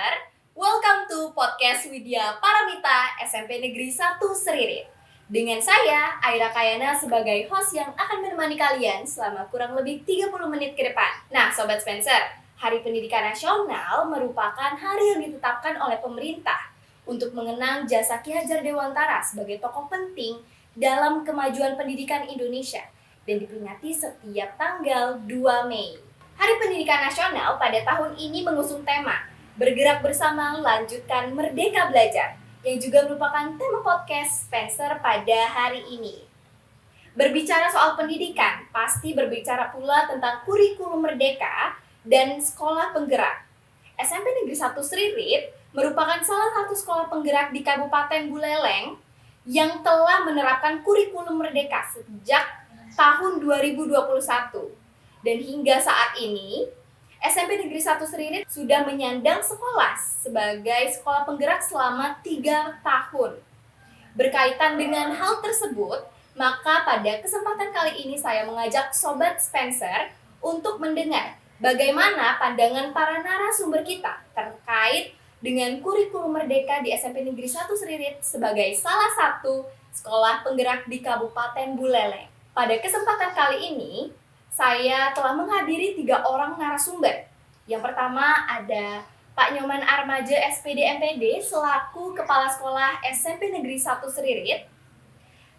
Spencer. Welcome to Podcast Widya Paramita SMP Negeri 1 Seririt. Dengan saya, Aira Kayana sebagai host yang akan menemani kalian selama kurang lebih 30 menit ke depan. Nah, Sobat Spencer, Hari Pendidikan Nasional merupakan hari yang ditetapkan oleh pemerintah untuk mengenang jasa Ki Hajar Dewantara sebagai tokoh penting dalam kemajuan pendidikan Indonesia dan diperingati setiap tanggal 2 Mei. Hari Pendidikan Nasional pada tahun ini mengusung tema Bergerak Bersama Lanjutkan Merdeka Belajar, yang juga merupakan tema podcast Spencer pada hari ini. Berbicara soal pendidikan, pasti berbicara pula tentang kurikulum merdeka dan sekolah penggerak. SMP Negeri 1 Seririt merupakan salah satu sekolah penggerak di Kabupaten Buleleng yang telah menerapkan kurikulum merdeka sejak tahun 2021. Dan hingga saat ini, SMP Negeri 1 Seririt sudah menyandang sekolah sebagai sekolah penggerak selama 3 tahun. Berkaitan dengan hal tersebut, maka pada kesempatan kali ini saya mengajak Sobat Spencer untuk mendengar bagaimana pandangan para narasumber kita terkait dengan kurikulum merdeka di SMP Negeri 1 Seririt sebagai salah satu sekolah penggerak di Kabupaten Buleleng. Pada kesempatan kali ini, saya telah menghadiri 3 orang narasumber. Yang pertama ada Pak Nyoman Armaja SPD MPD selaku Kepala Sekolah SMP Negeri 1 Seririt,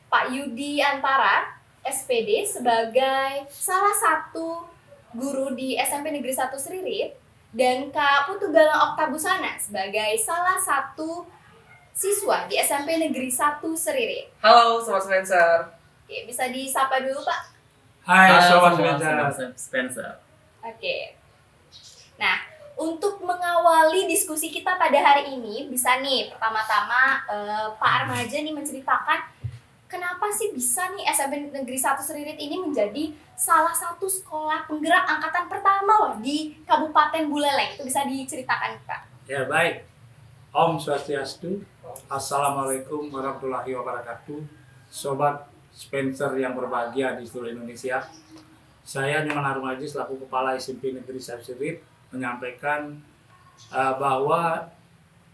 Pak Yudi Antara SPD sebagai salah satu guru di SMP Negeri 1 Seririt, dan Kak Putu Galang Oktabusana sebagai salah satu siswa di SMP Negeri 1 Seririt. Halo Sobat Spencer. Oke, bisa disapa dulu Pak? Hai Halo, Sobat Spencer. Oke. Nah, untuk mengawali diskusi kita pada hari ini, bisa nih pertama-tama Pak Armaja nih menceritakan kenapa sih bisa nih SMP Negeri 1 Seririt ini menjadi salah satu sekolah penggerak angkatan pertama loh di Kabupaten Buleleng. Itu bisa diceritakan Kak? Ya baik, Om Swastiastu, Assalamualaikum warahmatullahi wabarakatuh. Sobat Spencer yang berbahagia di seluruh Indonesia, saya Nyoman Armaji selaku Kepala SMP Negeri 1 Seririt menyampaikan bahwa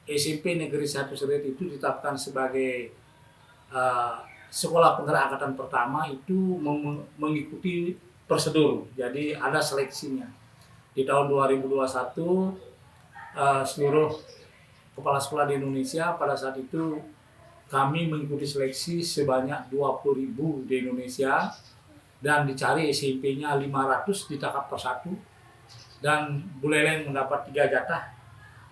SMP Negeri 1 Seririt itu ditetapkan sebagai sekolah penggerak angkatan pertama itu mengikuti prosedur. Jadi ada seleksinya. Di tahun 2021 seluruh kepala sekolah di Indonesia pada saat itu kami mengikuti seleksi sebanyak 20.000 di Indonesia dan dicari SMP-nya 500 di tahap per-1 dan Buleleng mendapat 3 jatah.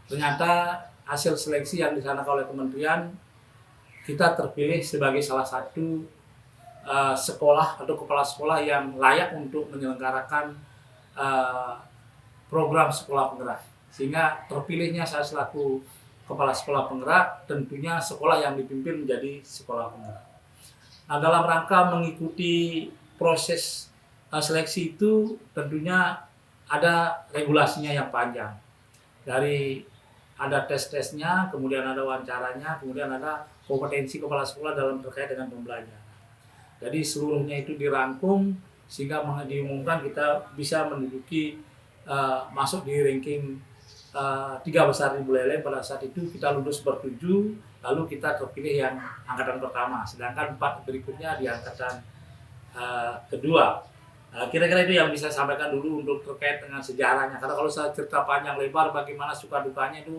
Ternyata hasil seleksi yang dilaksanakan oleh kementerian, kita terpilih sebagai salah satu sekolah atau kepala sekolah yang layak untuk menyelenggarakan program sekolah penggerak. Sehingga terpilihnya saya selaku kepala sekolah penggerak, tentunya sekolah yang dipimpin menjadi sekolah penggerak. Nah, dalam rangka mengikuti proses seleksi itu tentunya ada regulasinya yang panjang. Dari ada tes-tesnya, kemudian ada wawancaranya, kemudian ada kompetensi kepala sekolah dalam terkait dengan pembelajaran. Jadi seluruhnya itu dirangkum sehingga diumumkan kita bisa menduduki masuk di ranking 3 besar di Buleleng. Pada saat itu kita lulus ber-7, lalu kita terpilih yang angkatan pertama, sedangkan 4 berikutnya di angkatan kedua. Kira-kira itu yang bisa saya sampaikan dulu untuk terkait dengan sejarahnya, karena kalau saya cerita panjang lebar bagaimana suka dukanya itu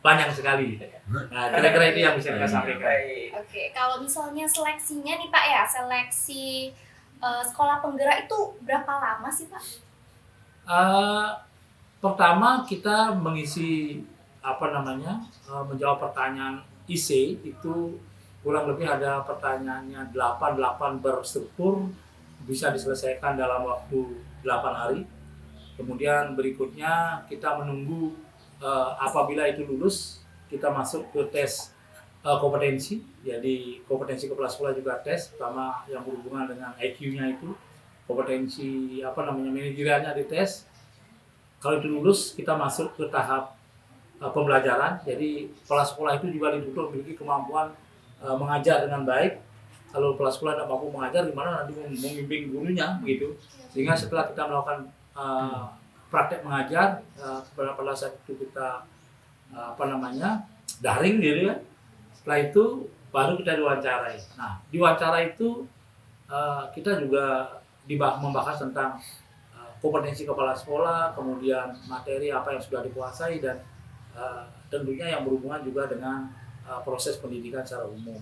banyak sekali. Nah, kira-kira itu yang bisa saya sampaikan. Oke, kalau misalnya seleksinya nih Pak ya, seleksi sekolah penggerak itu berapa lama sih Pak? Pertama kita mengisi menjawab pertanyaan IC itu kurang lebih ada pertanyaannya 8 berstruktur, bisa diselesaikan dalam waktu 8 hari. Kemudian berikutnya kita menunggu apabila itu lulus, kita masuk ke tes kompetensi. Jadi kompetensi kepala sekolah juga tes, pertama yang berhubungan dengan IQ-nya itu, kompetensi manajerialnya dites. Kalau itu lulus, kita masuk ke tahap pembelajaran. Jadi kepala sekolah itu juga dituntut memiliki kemampuan mengajar dengan baik. Kalau kepala sekolah tidak mampu mengajar, gimana nanti membimbing gurunya begitu. Sehingga setelah kita melakukan praktek mengajar, pada saat itu kita daring gitu ya. Setelah itu baru kita diwawancarai. Nah, diwawancara itu kita juga membahas tentang kompetensi kepala sekolah, kemudian materi apa yang sudah dikuasai, dan tentunya yang berhubungan juga dengan proses pendidikan secara umum.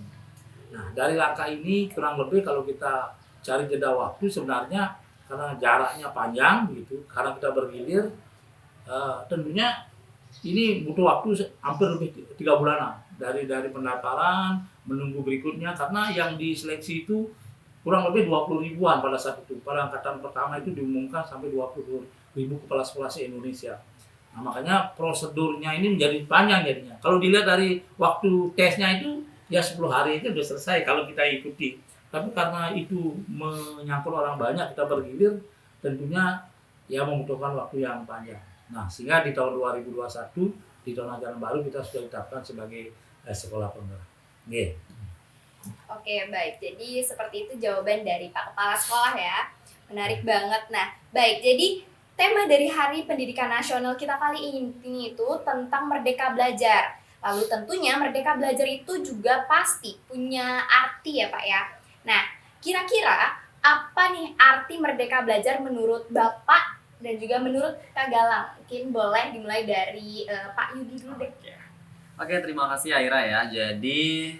Nah, dari langkah ini kurang lebih kalau kita cari jeda waktu sebenarnya karena jaraknya panjang gitu, karena kita bergilir, tentunya ini butuh waktu hampir lebih 3 bulanan dari pendaftaran menunggu berikutnya, karena yang diseleksi itu kurang lebih 20 ribuan pada saat itu. Pada angkatan pertama itu diumumkan sampai 20 ribu kepala sekolah se-Indonesia. Nah, makanya prosedurnya ini menjadi panjang jadinya. Kalau dilihat dari waktu tesnya itu ya 10 hari itu sudah selesai kalau kita ikuti. Tapi karena itu menyangkut orang banyak, kita bergilir, tentunya ya membutuhkan waktu yang panjang. Nah, sehingga di tahun 2021, di tahun ajaran baru kita sudah ditetapkan sebagai sekolah penggerak. Yeah. Oke, baik. Jadi seperti itu jawaban dari Pak Kepala Sekolah ya. Menarik banget. Nah, baik. Jadi tema dari Hari Pendidikan Nasional kita kali ini itu tentang Merdeka Belajar. Lalu tentunya Merdeka Belajar itu juga pasti punya arti ya Pak ya. Nah, kira-kira apa nih arti Merdeka Belajar menurut Bapak dan juga menurut Kak Galang? Mungkin boleh dimulai dari Pak Yudi dulu deh. Oke, terima kasih Aira ya. Jadi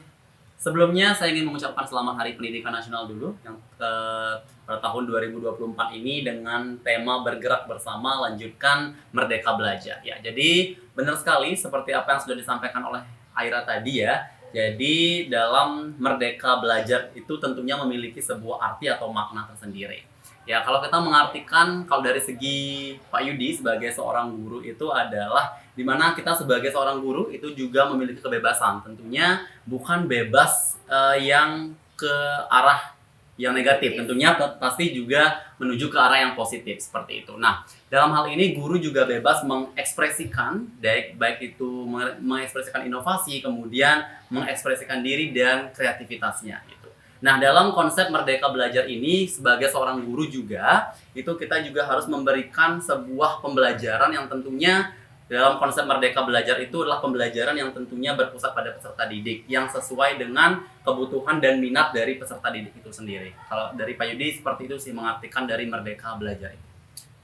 sebelumnya saya ingin mengucapkan selamat Hari Pendidikan Nasional dulu yang pada tahun 2024 ini dengan tema bergerak bersama lanjutkan Merdeka Belajar. Ya, jadi benar sekali seperti apa yang sudah disampaikan oleh Aira tadi ya. Jadi dalam Merdeka Belajar itu tentunya memiliki sebuah arti atau makna tersendiri. Ya, kalau kita mengartikan kalau dari segi Pak Yudi sebagai seorang guru itu adalah di mana kita sebagai seorang guru itu juga memiliki kebebasan. Tentunya bukan bebas yang ke arah yang negatif, tentunya pasti juga menuju ke arah yang positif seperti itu. Nah, dalam hal ini guru juga bebas mengekspresikan baik itu mengekspresikan inovasi, kemudian mengekspresikan diri dan kreativitasnya gitu. Nah, dalam konsep Merdeka Belajar ini sebagai seorang guru juga itu kita juga harus memberikan sebuah pembelajaran yang tentunya dalam konsep Merdeka Belajar itu adalah pembelajaran yang tentunya berpusat pada peserta didik yang sesuai dengan kebutuhan dan minat dari peserta didik itu sendiri. Kalau dari Pak Yudi seperti itu sih mengartikan dari Merdeka Belajar itu.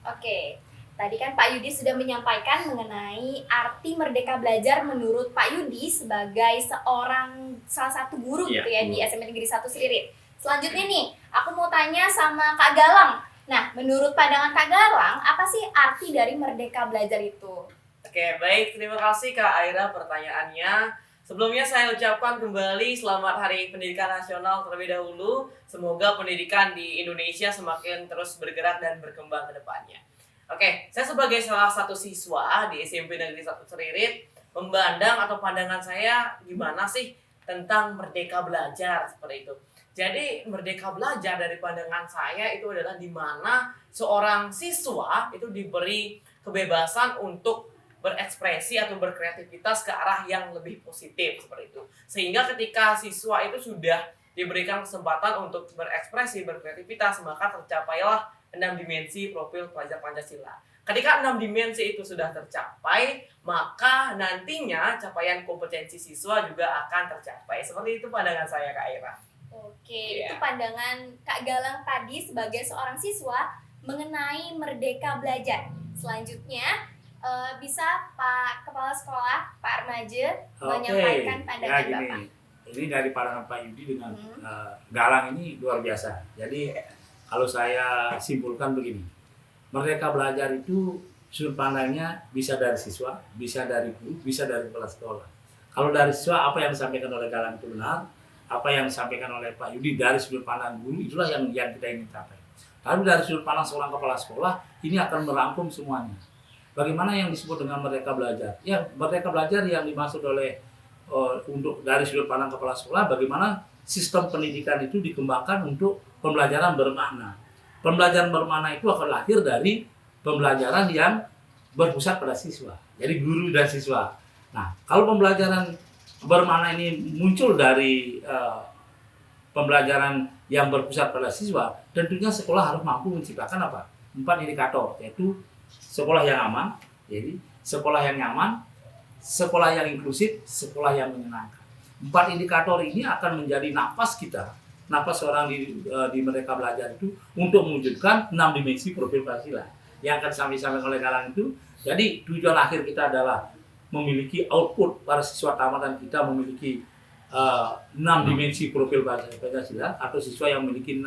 Oke, tadi kan Pak Yudi sudah menyampaikan mengenai arti Merdeka Belajar menurut Pak Yudi sebagai salah satu guru gitu ya di SMP Negeri 1 Selirit. Selanjutnya nih, aku mau tanya sama Kak Galang. Nah, menurut pandangan Kak Galang, apa sih arti dari Merdeka Belajar itu? Oke, baik. Terima kasih Kak Aira pertanyaannya. Sebelumnya saya ucapkan kembali selamat Hari Pendidikan Nasional terlebih dahulu. Semoga pendidikan di Indonesia semakin terus bergerak dan berkembang ke depannya. Oke, saya sebagai salah satu siswa di SMP Negeri 1 Selirit memandang atau pandangan saya gimana sih tentang Merdeka Belajar seperti itu. Jadi Merdeka Belajar dari pandangan saya itu adalah di mana seorang siswa itu diberi kebebasan untuk berekspresi atau berkreativitas ke arah yang lebih positif seperti itu. Sehingga ketika siswa itu sudah diberikan kesempatan untuk berekspresi, berkreativitas, maka tercapailah 6 dimensi profil pelajar Pancasila. Ketika 6 dimensi itu sudah tercapai, maka nantinya capaian kompetensi siswa juga akan tercapai. Seperti itu pandangan saya Kak Aira. Oke, itu pandangan Kak Galang tadi sebagai seorang siswa mengenai Merdeka Belajar. Selanjutnya bisa Pak Kepala Sekolah, Pak Armaje menyampaikan pandangan Bapak. Ini dari pandangan Pak Yudi dengan Galang ini luar biasa. Jadi kalau saya simpulkan begini, Merdeka Belajar itu sudut pandangnya bisa dari siswa, bisa dari guru, bisa dari kepala sekolah. Kalau dari siswa, apa yang disampaikan oleh Galang itu benar, apa yang disampaikan oleh Pak Yudi dari sudut pandang guru, itulah yang kita ingin capai. Tapi dari sudut pandang seorang kepala sekolah, ini akan merangkum semuanya. Bagaimana yang disebut dengan Merdeka Belajar? Ya, Merdeka Belajar yang dimaksud oleh untuk dari sudut pandang kepala sekolah, bagaimana sistem pendidikan itu dikembangkan untuk pembelajaran bermakna. Pembelajaran bermakna itu akan lahir dari pembelajaran yang berpusat pada siswa. Jadi guru dan siswa. Nah, kalau pembelajaran bermakna ini muncul dari pembelajaran yang berpusat pada siswa, tentunya sekolah harus mampu menciptakan 4 indikator, yaitu sekolah yang aman, jadi sekolah yang nyaman, sekolah yang inklusif, sekolah yang menyenangkan. 4 indikator ini akan menjadi napas kita, napas orang di Merdeka Belajar itu untuk mewujudkan 6 dimensi profil Pancasila yang akan disampaikan oleh Galang itu. Jadi tujuan akhir kita adalah memiliki output para siswa tamatan kita memiliki 6 dimensi profil Pancasila atau siswa yang memiliki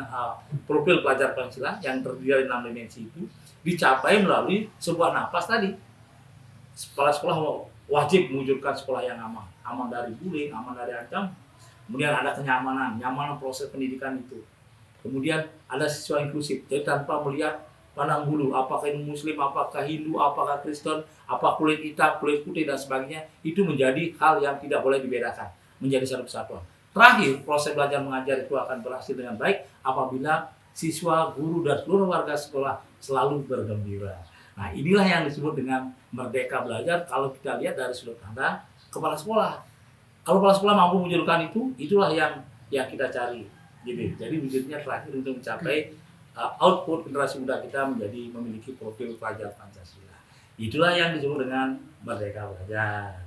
profil pelajar Pancasila yang terdiri dari 6 dimensi itu dicapai melalui sebuah napas tadi. Kepala sekolah wajib mewujudkan sekolah yang aman, aman dari bullying, aman dari ancaman. Kemudian ada kenyamanan, nyamanan proses pendidikan itu. Kemudian ada siswa inklusif, jadi tanpa melihat pandang bulu, apakah ini Muslim, apakah Hindu, apakah Kristen, apa kulit hitam, kulit putih dan sebagainya, itu menjadi hal yang tidak boleh dibedakan, menjadi satu kesatuan. Terakhir, proses belajar mengajar itu akan berhasil dengan baik apabila siswa, guru, dan seluruh warga sekolah selalu bergembira. Nah, inilah yang disebut dengan merdeka belajar kalau kita lihat dari sudut pandang kepala sekolah. Kalau kepala sekolah mampu mewujudkan itu, itulah yang kita cari. Gitu. Jadi wujudnya terakhir untuk mencapai output generasi muda kita menjadi memiliki profil pelajar Pancasila. Itulah yang disebut dengan merdeka belajar.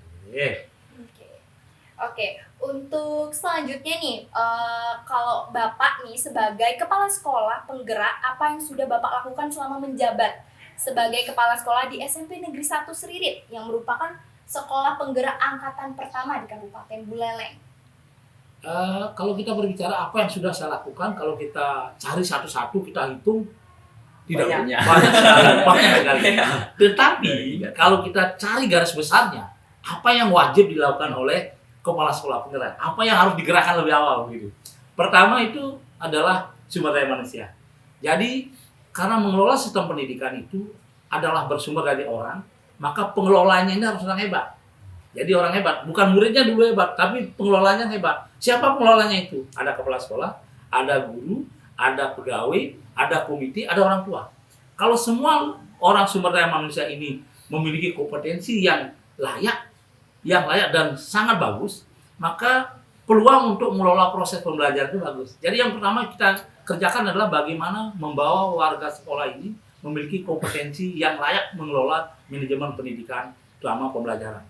Oke. Untuk selanjutnya nih, kalau Bapak nih sebagai kepala sekolah penggerak, apa yang sudah Bapak lakukan selama menjabat sebagai kepala sekolah di SMP Negeri 1 Seririt yang merupakan sekolah penggerak angkatan pertama di Kabupaten Buleleng? Kalau kita berbicara apa yang sudah saya lakukan, kalau kita cari satu-satu kita hitung tidak banyak sekali. Tetapi kalau kita cari garis besarnya, apa yang wajib dilakukan oleh kepala sekolah penggerak, apa yang harus digerakkan lebih awal gitu. Pertama itu adalah sumber daya manusia. Jadi karena mengelola sistem pendidikan itu adalah bersumber dari orang, maka pengelolanya ini harus orang hebat. Jadi orang hebat, bukan muridnya dulu hebat, tapi pengelolanya hebat. Siapa pengelolanya itu? Ada kepala sekolah, ada guru, ada pegawai, ada komite, ada orang tua. Kalau semua orang sumber daya manusia ini memiliki kompetensi yang layak dan sangat bagus, maka peluang untuk mengelola proses pembelajaran itu bagus. Jadi yang pertama kita kerjakan adalah bagaimana membawa warga sekolah ini memiliki kompetensi yang layak mengelola manajemen pendidikan selama pembelajaran.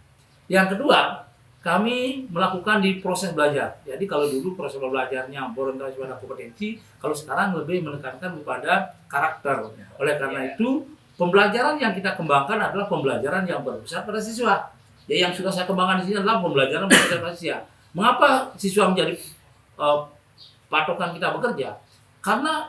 Yang kedua, kami melakukan di proses belajar. Jadi kalau dulu proses belajarnya berorientasi pada kompetensi, kalau sekarang lebih menekankan kepada karakter. Oleh karena itu, pembelajaran yang kita kembangkan adalah pembelajaran yang berpusat pada siswa. Ya, yang sudah saya kembangkan di sini adalah pembelajaran berpusat pada siswa. Mengapa siswa menjadi patokan kita bekerja? Karena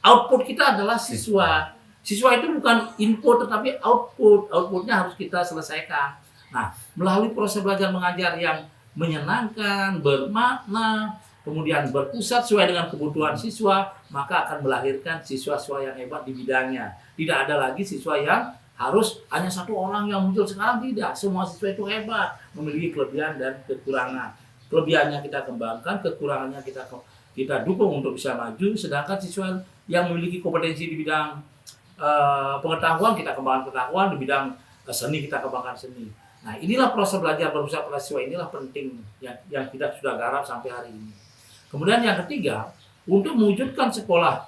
output kita adalah siswa. Siswa itu bukan input tetapi output. Outputnya harus kita selesaikan. Nah, melalui proses belajar mengajar yang menyenangkan, bermakna, kemudian berpusat sesuai dengan kebutuhan siswa, maka akan melahirkan siswa-siswa yang hebat di bidangnya. Tidak ada lagi siswa yang harus hanya satu orang yang muncul sekarang, tidak. Semua siswa itu hebat, memiliki kelebihan dan kekurangan. Kelebihannya kita kembangkan, kekurangannya kita dukung untuk bisa maju, sedangkan siswa yang memiliki kompetensi di bidang pengetahuan, kita kembangkan pengetahuan, di bidang seni kita kembangkan seni. Nah, inilah proses belajar berpusat pada siswa, inilah penting yang kita sudah garap sampai hari ini. Kemudian yang ketiga, untuk mewujudkan sekolah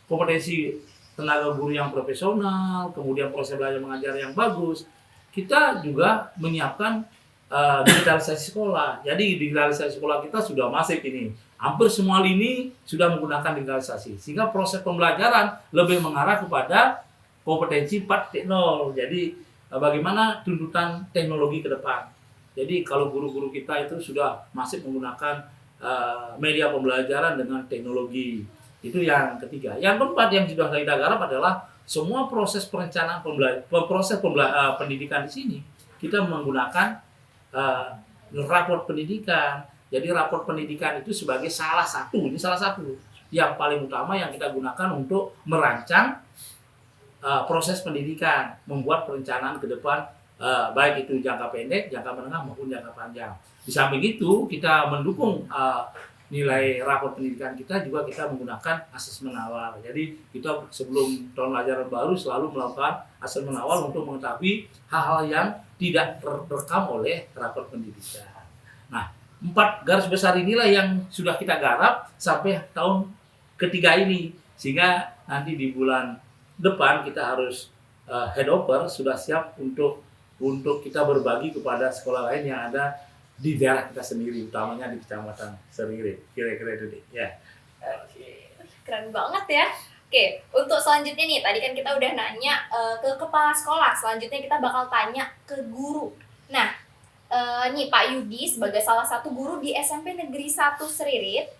kompetensi tenaga guru yang profesional, kemudian proses belajar mengajar yang bagus, kita juga menyiapkan digitalisasi sekolah. Jadi digitalisasi sekolah kita sudah masif ini. Hampir semua lini sudah menggunakan digitalisasi. Sehingga proses pembelajaran lebih mengarah kepada kompetensi 4.0. Jadi bagaimana tuntutan teknologi ke depan. Jadi kalau guru-guru kita itu sudah masih menggunakan media pembelajaran dengan teknologi. Itu yang ketiga. Yang keempat yang sudah kita garap adalah semua proses perencanaan pendidikan di sini kita menggunakan raport pendidikan. Jadi raport pendidikan itu sebagai salah satu yang paling utama yang kita gunakan untuk merancang proses pendidikan, membuat perencanaan ke depan, baik itu jangka pendek, jangka menengah maupun jangka panjang. Di samping itu kita mendukung nilai rapor pendidikan kita juga kita menggunakan asesmen awal. Jadi kita sebelum tahun ajaran baru selalu melakukan asesmen awal untuk mengetahui hal-hal yang tidak terekam oleh rapor pendidikan. Nah, 4 garis besar inilah yang sudah kita garap sampai tahun ketiga ini, sehingga nanti di bulan depan kita harus headover sudah siap untuk kita berbagi kepada sekolah lain yang ada di daerah kita sendiri, utamanya di Kecamatan Seririt. Kira-kira itu deh. Ya. Oke. Keren banget ya. Oke, untuk selanjutnya nih, tadi kan kita udah nanya ke kepala sekolah, selanjutnya kita bakal tanya ke guru. Nah, nih Pak Yudi sebagai salah satu guru di SMP Negeri 1 Seririt,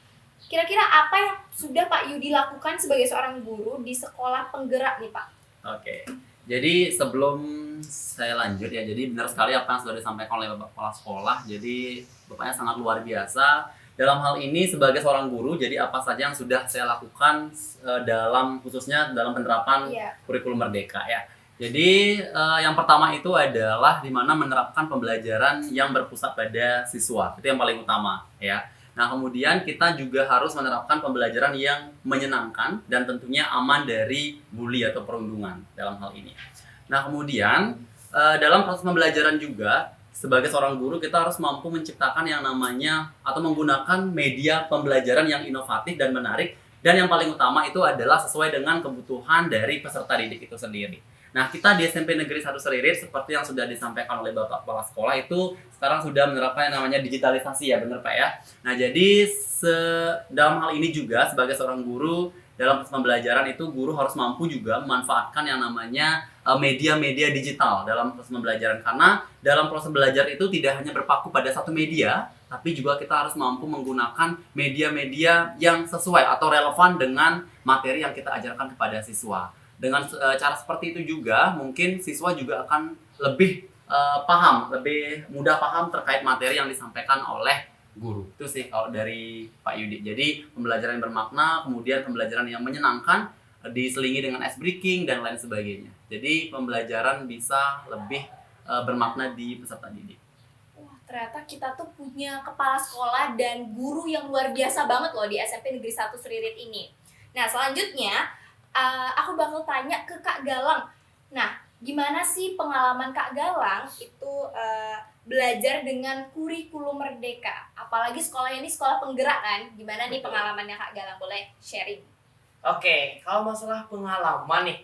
kira-kira apa yang sudah Pak Yudi lakukan sebagai seorang guru di sekolah penggerak nih Pak? Oke. Jadi sebelum saya lanjut ya, jadi benar sekali apa yang sudah disampaikan oleh Bapak Kepala Sekolah. Jadi Bapaknya sangat luar biasa. Dalam hal ini sebagai seorang guru, jadi apa saja yang sudah saya lakukan dalam khususnya dalam penerapan kurikulum Merdeka ya. Jadi yang pertama itu adalah di mana menerapkan pembelajaran yang berpusat pada siswa. Itu yang paling utama ya. Nah, kemudian kita juga harus menerapkan pembelajaran yang menyenangkan dan tentunya aman dari bully atau perundungan dalam hal ini. Nah, kemudian dalam proses pembelajaran juga sebagai seorang guru kita harus mampu menciptakan yang namanya atau menggunakan media pembelajaran yang inovatif dan menarik, dan yang paling utama itu adalah sesuai dengan kebutuhan dari peserta didik itu sendiri. Nah, kita di SMP Negeri 1 Seririt seperti yang sudah disampaikan oleh Bapak Kepala Sekolah itu sekarang sudah menerapkan yang namanya digitalisasi ya, benar Pak ya. Nah, jadi dalam hal ini juga sebagai seorang guru dalam proses pembelajaran itu guru harus mampu juga memanfaatkan yang namanya media-media digital dalam proses pembelajaran, karena dalam proses belajar itu tidak hanya berpaku pada satu media, tapi juga kita harus mampu menggunakan media-media yang sesuai atau relevan dengan materi yang kita ajarkan kepada siswa. Dengan cara seperti itu juga mungkin siswa juga akan lebih lebih mudah paham terkait materi yang disampaikan oleh guru. Itu sih kalau dari Pak Yudi. Jadi pembelajaran yang bermakna, kemudian pembelajaran yang menyenangkan, diselingi dengan ice breaking dan lain sebagainya. Jadi pembelajaran bisa lebih bermakna di peserta didik. Wah, ternyata kita tuh punya kepala sekolah dan guru yang luar biasa banget loh di SMP Negeri 1 Seririt ini. Nah, selanjutnya aku bakal tanya ke Kak Galang. Nah, gimana sih pengalaman Kak Galang itu belajar dengan kurikulum Merdeka? Apalagi sekolahnya ini sekolah penggerak kan? Gimana nih pengalamannya Kak Galang? Boleh sharing? Oke, kalau masalah pengalaman nih.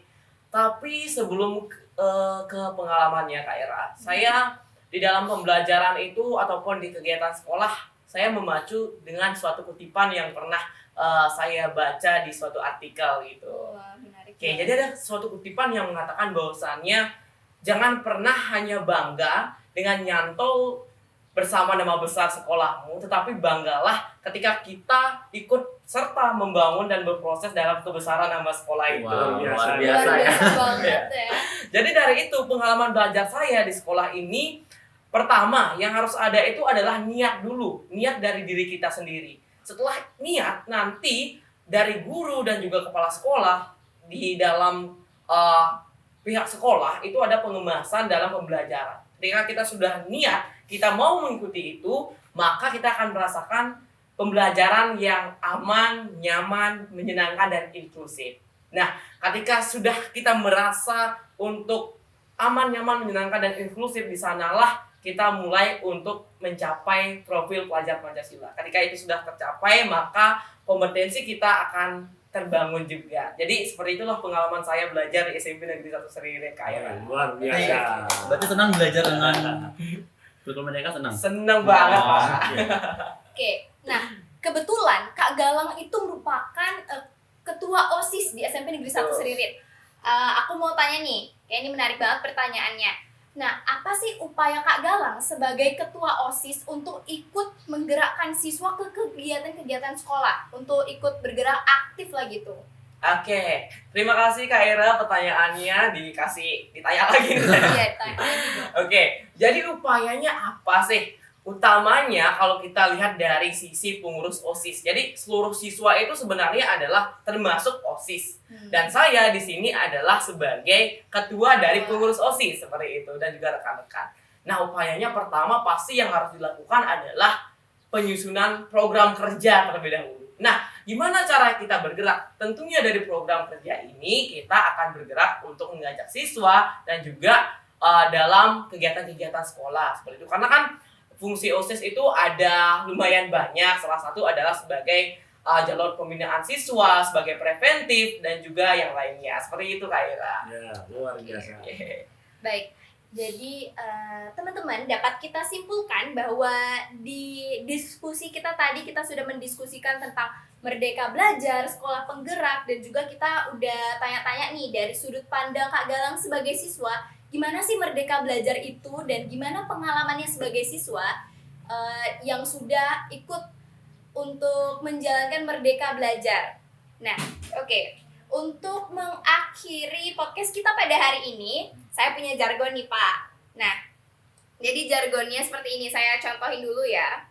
Tapi sebelum ke pengalamannya Kak Era, saya di dalam pembelajaran itu ataupun di kegiatan sekolah, saya memacu dengan suatu kutipan yang pernah saya baca di suatu artikel gitu. Wah, menarik. Oke, jadi ada suatu kutipan yang mengatakan bahwasannya jangan pernah hanya bangga dengan nyantol bersama nama besar sekolahmu, tetapi banggalah ketika kita ikut serta membangun dan berproses dalam kebesaran nama sekolah itu. Wow, luar Luar biasa ya. biasa banget ya. Jadi dari itu pengalaman belajar saya di sekolah ini, pertama yang harus ada itu adalah niat dulu, niat dari diri kita sendiri. Setelah niat, nanti dari guru dan juga kepala sekolah di dalam pihak sekolah itu ada pengemasan dalam pembelajaran. Ketika kita sudah niat, kita mau mengikuti itu, maka kita akan merasakan pembelajaran yang aman, nyaman, menyenangkan, dan inklusif. Nah, ketika sudah kita merasa untuk aman, nyaman, menyenangkan, dan inklusif, di sanalah kita mulai untuk mencapai profil pelajar Pancasila. Ketika itu sudah tercapai, maka kompetensi kita akan terbangun juga. Jadi seperti itulah pengalaman saya belajar di SMP Negeri 1 Seririt Kaya. Luar biasa. Berarti senang belajar dengan kurikulum Merdeka, senang? Seneng banget, Pak. Oke, nah kebetulan Kak Galang itu merupakan ketua OSIS di SMP Negeri 1 Seririt. Aku mau tanya nih, kayak ini menarik banget pertanyaannya. Nah, apa sih upaya Kak Galang sebagai ketua OSIS untuk ikut menggerakkan siswa ke kegiatan-kegiatan sekolah, untuk ikut bergerak aktif lah gitu? Oke, terima kasih Kak Ira, pertanyaannya ditanya lagi. Iya, tanya gitu. Oke, jadi upayanya apa sih? Utamanya kalau kita lihat dari sisi pengurus OSIS. Jadi seluruh siswa itu sebenarnya adalah termasuk OSIS. Dan saya di sini adalah sebagai ketua dari pengurus OSIS seperti itu dan juga rekan-rekan. Nah, upayanya pertama pasti yang harus dilakukan adalah penyusunan program kerja terlebih dahulu. Nah, gimana cara kita bergerak? Tentunya dari program kerja ini kita akan bergerak untuk mengajak siswa dan juga dalam kegiatan-kegiatan sekolah seperti itu. Karena kan fungsi OSIS itu ada lumayan banyak. Salah satu adalah sebagai jalur pembinaan siswa sebagai preventif dan juga yang lainnya. Seperti itu Kak Ira. Ya, luar biasa. Baik, jadi teman-teman dapat kita simpulkan bahwa di diskusi kita tadi kita sudah mendiskusikan tentang Merdeka Belajar, sekolah penggerak, dan juga kita udah tanya-tanya nih dari sudut pandang Kak Galang sebagai siswa, gimana sih Merdeka Belajar itu dan gimana pengalamannya sebagai siswa yang sudah ikut untuk menjalankan Merdeka Belajar. Nah, oke. Untuk mengakhiri podcast kita pada hari ini, saya punya jargon nih Pak. Nah, jadi jargonnya seperti ini, saya contohin dulu ya.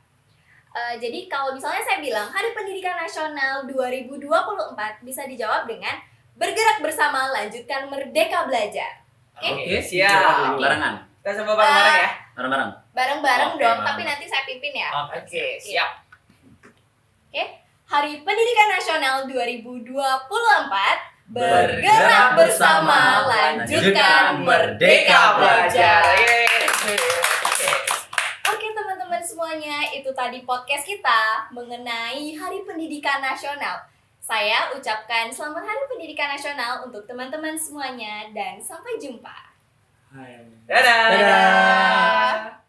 Jadi kalau misalnya saya bilang Hari Pendidikan Nasional 2024 bisa dijawab dengan bergerak bersama lanjutkan Merdeka Belajar. Oke, Coba siap. dulu. Barengan. Kita coba bareng-bareng ya. Bareng-bareng. Bareng-bareng Oke, dong, bareng. tapi nanti saya pimpin ya. Oke, siap. Oke. Hari Pendidikan Nasional 2024 Bergerak bersama, lanjutkan Merdeka Belajar. Yeay. Oke teman-teman semuanya, itu tadi podcast kita mengenai Hari Pendidikan Nasional. Saya ucapkan selamat Hari Pendidikan Nasional untuk teman-teman semuanya dan sampai jumpa. Hai. Dadah. Dadah.